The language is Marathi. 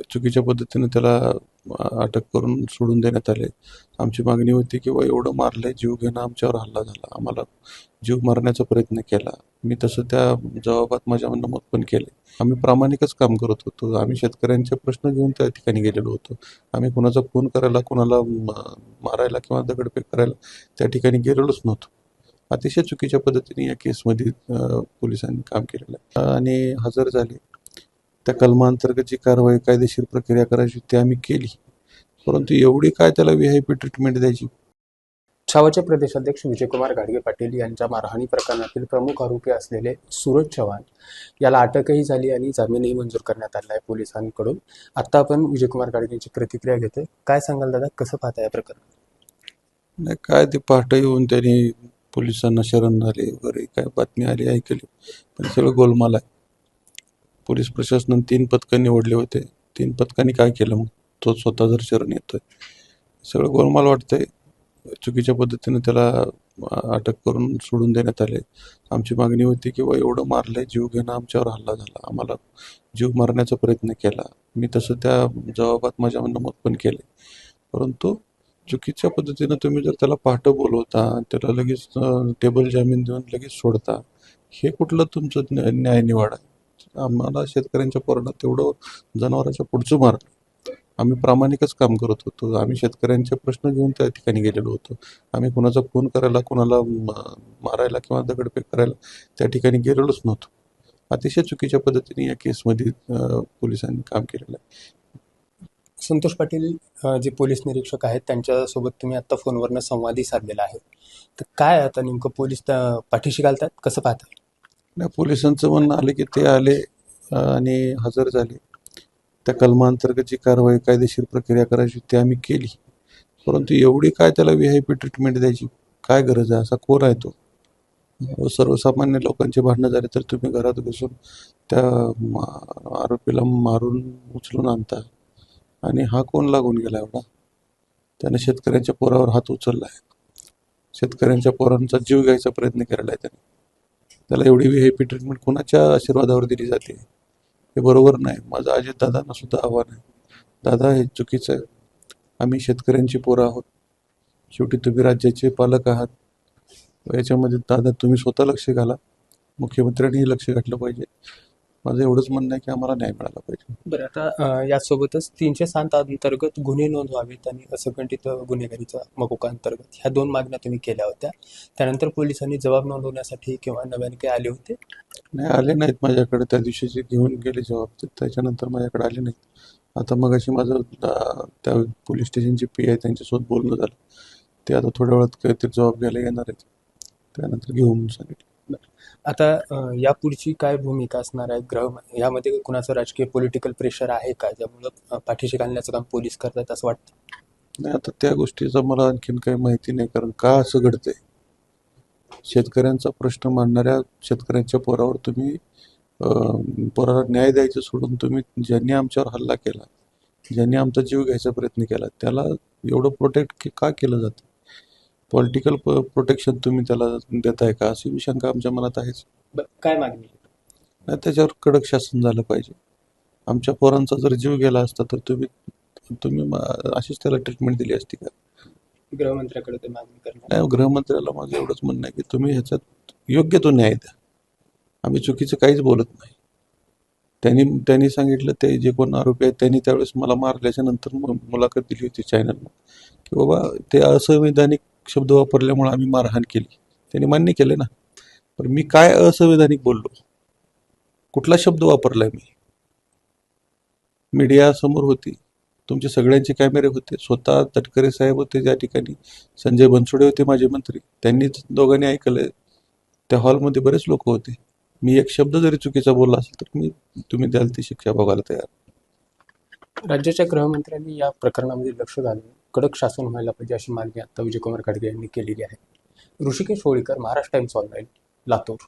चुकीच्या पद्धतीने त्याला अटक करून सोडून देण्यात आले. आमची मागणी होती की बा एवढं मारलंय, जीव घेणं आमच्यावर हल्ला झाला, आम्हाला जीव मारण्याचा प्रयत्न केला. मी तसं त्या जबाबात माझ्या नमूद पण केले. आम्ही प्रामाणिकच काम करत होतो. आम्ही शेतकऱ्यांचे प्रश्न घेऊन त्या ठिकाणी गेलेलो होतो. आम्ही कोणाचा खून करायला, कोणाला मारायला किंवा दगडफेक करायला त्या ठिकाणी गेलेलोच नव्हतो. अतिशय चुकीच्या पद्धतीने या केसमध्ये पोलिसांनी काम केलेलं आहे आणि हजर झाले. त्या कलमांतर्गत जी कारवाई, कायदेशीर प्रक्रिया करायची ती आम्ही केली. परंतु एवढी काय त्याला व्हीआयपी ट्रीटमेंट द्यायची? छावाचे प्रदेशाध्यक्ष विजयकुमार घाडगे पाटील यांच्या मारहाणी प्रकरणातील प्रमुख आरोपी असलेले सूरज चव्हाण याला अटकही झाली आणि जामीनही मंजूर करण्यात आला आहे पोलिसांकडून. आता आपण विजयकुमार घाडगे यांची प्रतिक्रिया घेतोय. काय सांगाल दादा, कसं पाहताय या प्रकरण? नाही काय ते पहाटे येऊन त्यांनी पोलिसांना शरण आले वगैरे काय बातमी आली ऐकली, पण सगळं गोलमाल आहे. पोलीस प्रशासनाने 3 पथकं निवडले होते. 3 पथकांनी काय केलं मग? तो स्वतः जर शरण येतोय, सगळं गोलमाल वाटतंय. चुकीच्या पद्धतीने त्याला अटक करून सोडून देण्यात आले. आमची मागणी होती की बा एवढं मारलंय, जीव घेणं आमच्यावर हल्ला झाला, आम्हाला जीव मारण्याचा प्रयत्न केला. मी तसं त्या जबाबात माझ्या नमूद पण केले. परंतु चुकीच्या पद्धतीनं तुम्ही जर त्याला पहाटं बोलवता, त्याला लगेच टेबल जामीन देऊन लगेच सोडता, हे कुठलं तुमचं न्याय निवाडा आहे? आम्हाला शेतकऱ्यांच्या पोराला तेवढं जनावरांच्या पुढचं मारलं. आम्ही प्रामाणिकच काम करत होतो. आम्ही शेतकऱ्यांचे प्रश्न घेऊन त्या ठिकाणी गेलेलो होतो. आम्ही कोणाचा खून करायला, कोणाला मारायला किंवा दगडफेक करायला त्या ठिकाणी गेलेलोच नव्हतो. अतिशय चुकीच्या पद्धतीने या केसमध्ये पोलिसांनी काम केलेलं आहे. संतोष पाटील जे पोलीस निरीक्षक आहेत त्यांच्यासोबत तुम्ही आता फोनवरनं संवादही साधलेला आहे. तर काय आता नेमकं पोलीस पाठीशी घालतात, कसं पाहताय? नाही, पोलिसांचं म्हणणं आलं की ते आले आणि हजर झाले. त्या कलमांतर्गत जी कारवाई, कायदेशीर प्रक्रिया करायची ती आम्ही केली. परंतु एवढी काय त्याला व्हीआयपी ट्रीटमेंट द्यायची काय गरज आहे? असा कोण आहे तो? सर्वसामान्य लोकांची भांडणं झाली तर तुम्ही घरात घुसून त्या आरोपीला मारून उचलून आणता. आणि हा कोण लागून गेला एवढा? त्याने शेतकऱ्यांच्या पोरावर हात उचलला आहे. शेतकऱ्यांच्या पोरांचा जीव घ्यायचा प्रयत्न केलेला आहे त्याने. त्याला एवढी व्हीआयपी ट्रीटमेंट कोणाच्या आशीर्वादावर दिली जाते? हे बरोबर नाही. माझं अजितदादांना सुद्धा आव्हान आहे, दादा हे चुकीचं आहे. आम्ही शेतकऱ्यांची पोरं आहोत. शेवटी तुम्ही राज्याचे पालक आहात. याच्यामध्ये दादा तुम्ही स्वतः लक्ष घाला. मुख्यमंत्र्यांनीही लक्ष घातलं पाहिजे. माझं एवढंच म्हणणं आहे की आम्हाला न्याय मिळाला पाहिजे. बरं, आता यासोबतच 307 अंतर्गत गुन्हे नोंदवावेत आणि असंघटित गुन्हेगारीचा मकोका अंतर्गत ह्या 2 मागण्या तुम्ही केल्या होत्या. त्यानंतर पोलिसांनी जबाब नोंदवण्यासाठी किंवा नव्याने काही आले होते? नाही, आले नाहीत माझ्याकडे. त्या दिवशीचे घेऊन गेले जबाब, त्याच्यानंतर माझ्याकडे आले नाहीत. आता मगाशी माझं त्या पोलीस स्टेशनचे पी आय त्यांच्यासोबत बोलणं झालं. ते आता थोड्या वेळात काहीतरी जबाब घ्यायला येणार आहेत. त्यानंतर घेऊ म्हणून सांगितलं. आता यापुढची काय भूमिका असणार आहे? यामध्ये कुणाचं राजकीय पॉलिटिकल प्रेशर आहे का, ज्यामुळं पाठीशी घालण्याचं काम पोलीस करतात असं वाटतं? नाही, आता त्या गोष्टीचा मला आणखीन काही माहिती नाही. कारण का असं घडतंय? शेतकऱ्यांचा प्रश्न मांडणाऱ्या शेतकऱ्यांच्या पोरावर तुम्ही पोराला न्याय द्यायचं सोडून तुम्ही ज्यांनी आमच्यावर हल्ला केला, ज्यांनी आमचा जीव घ्यायचा प्रयत्न केला, त्याला एवढं प्रोटेक्ट का केलं जातं? पॉलिटिकल प्रोटेक्शन तुम्ही त्याला देताय का, अशी शंका आमच्या मनात आहेच. काय मागणी? नाही, त्याच्यावर कडक शासन झालं पाहिजे. आमच्या पोरांचा जर जीव गेला असता तर तुम्ही तुम्ही अशीच त्याला ट्रीटमेंट दिली असती का? गृहमंत्र्याकडे ते मागणी करणार? नाही, गृहमंत्र्याला माझं एवढंच म्हणणं आहे की तुम्ही ह्याच्यात योग्य तो न्याय द्या. आम्ही चुकीचं काहीच बोलत नाही. त्यांनी सांगितलं, ते जे कोण आरोपी आहेत त्यांनी त्यावेळेस मला मारल्याच्या नंतर मुलाखत दिली होती चॅनलला की बाबा ते असंवैधानिक शब्द वापरल्यामुळे आम्ही मारहाण केली. त्यांनी मान्य केले ना. पण मी काय असंवैधानिक बोललो? कुठला शब्द वापरलाय मी? मीडिया समोर होती, तुमचे सगळ्यांचे कॅमेरे होते, स्वतः तटकरे साहेब होते त्या ठिकाणी, संजय बनसोडे होते माझे मंत्री, त्यांनीच दोघांनी ऐकलं. त्या हॉलमध्ये बरेच लोक होते. मी एक शब्द जरी चुकीचा बोलला असेल तर तुम्ही द्याल ती शिक्षा बघायला तयार. राज्याच्या गृहमंत्र्यांनी या प्रकरणामध्ये लक्ष घालून कडक शासन व्हायला पाहिजे अशी मागणी आता विजयकुमार घाडगे यांनी केलेली आहे. Rishikesh Holikar, Maharashtra times online, Latur.